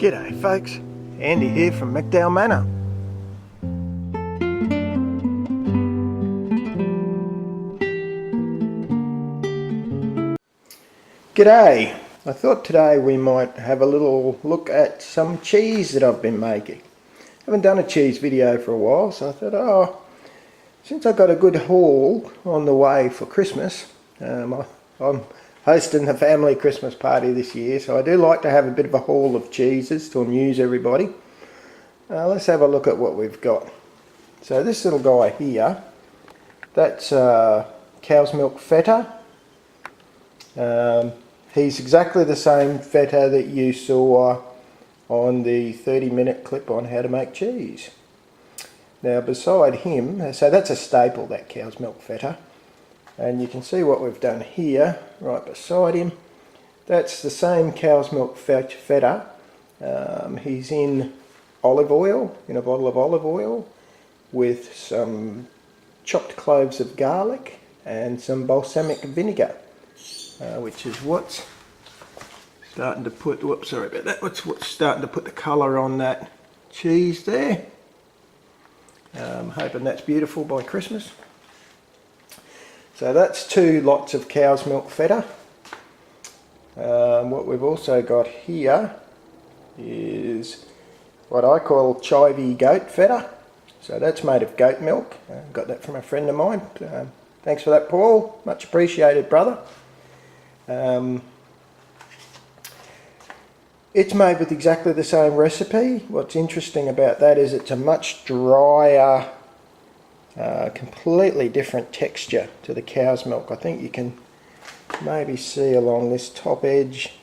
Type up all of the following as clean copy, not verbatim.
G'day folks, Andy here from McDowall Manor. G'day, I thought today we might have a little look at some cheese that I've been making. I haven't done a cheese video for a while, so I thought, since I've got a good haul on the way for Christmas, I'm hosting a family Christmas party this year, so I do like to have a bit of a haul of cheeses to amuse everybody. Let's have a look at what we've got. So this little guy here, that's cow's milk feta. He's exactly the same feta that you saw on the 30-minute clip on how to make cheese. Now beside him, so that's a staple, that cow's milk feta. And you can see what we've done here, right beside him. That's the same cow's milk feta. He's in olive oil, in a bottle of olive oil, with some chopped cloves of garlic and some balsamic vinegar, which is what's starting to put, whoops, sorry about that, what's starting to put the colour on that cheese there. Hoping that's beautiful by Christmas. So that's 2 lots of cow's milk feta. What we've also got here is what I call chivy goat feta. So that's made of goat milk. Got that from a friend of mine. Thanks for that, Paul. Much appreciated, brother. It's made with exactly the same recipe. What's interesting about that is it's a much drier, completely different texture to the cow's milk. I think you can maybe see along this top edge,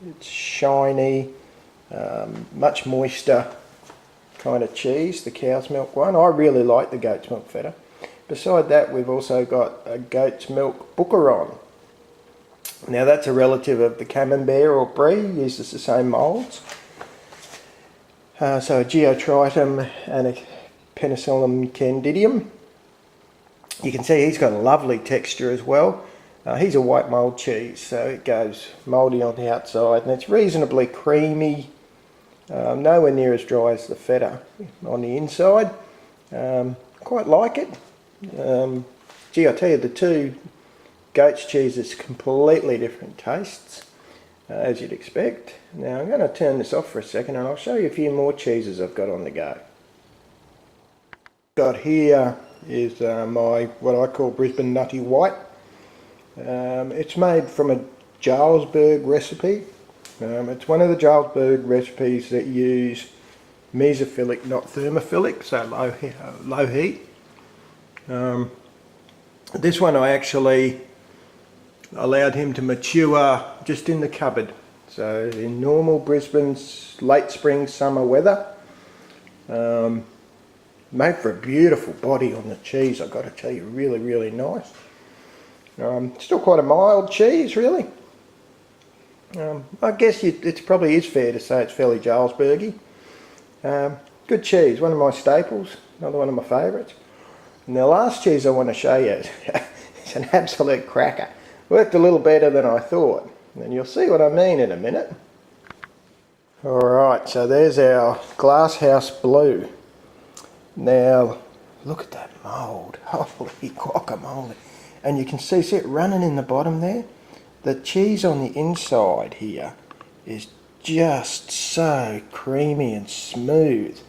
it's shiny, much moister kind of cheese, the cow's milk one. I really like the goat's milk feta. Beside that, we've also got a goat's milk boucheron. Now that's a relative of the camembert or brie, uses the same moulds. So a geotritum and a penicillium candidum. You can see he's got a lovely texture as well. He's a white mould cheese, so it goes mouldy on the outside and it's reasonably creamy, nowhere near as dry as the feta on the inside. Quite like it. Gee, I tell you, the 2 goat's cheeses completely different tastes, as you'd expect. Now I'm going to turn this off for a second and I'll show you a few more cheeses I've got on the go. Got here is my what I call Brisbane Nutty White. It's made from a Jarlsberg recipe. It's one of the Jarlsberg recipes that use mesophilic, not thermophilic, so low heat. This one I actually allowed him to mature just in the cupboard. So in normal Brisbane's late spring summer weather. Made for a beautiful body on the cheese, I've got to tell you, really, really nice. Still quite a mild cheese, really. I guess it probably is fair to say it's fairly Jarlsbergy. Good cheese, one of my staples, another one of my favourites. And the last cheese I want to show you is an absolute cracker. Worked a little better than I thought, and you'll see what I mean in a minute. Alright, so there's our Glasshouse Blue. Now, look at that mould. Holy guacamole. And you can see it running in the bottom there. The cheese on the inside here is just so creamy and smooth.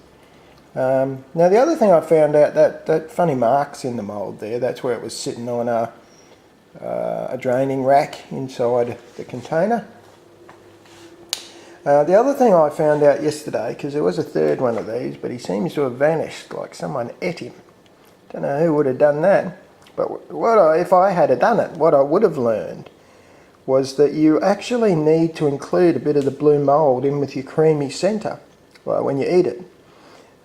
Now the other thing I found out, that funny marks in the mould there, that's where it was sitting on a draining rack inside the container. The other thing I found out yesterday, because there was a third one of these, but he seems to have vanished, like someone ate him. Don't know who would have done that, but if I had done it, what I would have learned was that you actually need to include a bit of the blue mould in with your creamy centre when you eat it.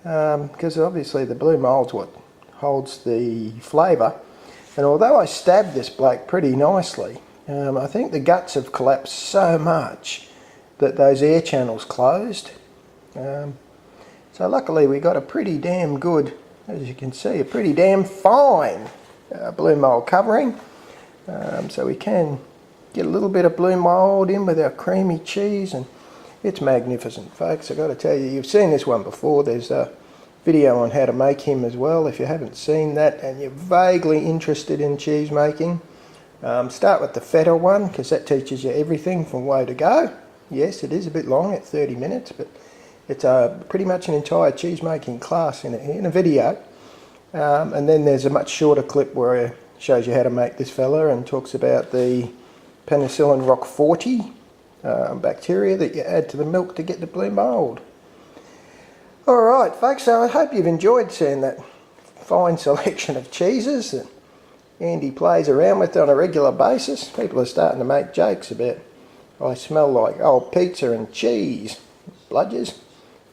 Because obviously the blue mould's what holds the flavour. And although I stabbed this bloke pretty nicely, I think the guts have collapsed so much that those air channels closed. So luckily we got a pretty damn good, as you can see, a pretty damn fine blue mould covering. So we can get a little bit of blue mould in with our creamy cheese and It's magnificent, folks. I've got to tell you, you've seen this one before. There's a video on how to make him as well. If you haven't seen that and you're vaguely interested in cheese making, start with the feta one, because that teaches you everything from way to go. Yes, it is a bit long at 30 minutes, but it's pretty much an entire cheese making class in a video. And then there's a much shorter clip where it shows you how to make this fella and talks about the penicillin rock 40 bacteria that you add to the milk to get the blue mould. Alright folks, so I hope you've enjoyed seeing that fine selection of cheeses that Andy plays around with on a regular basis. People are starting to make jokes about, I smell like old pizza and cheese. Bludgers.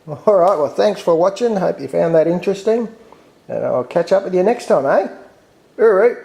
Alright, well thanks for watching, hope you found that interesting, and I'll catch up with you next time, eh? Alright.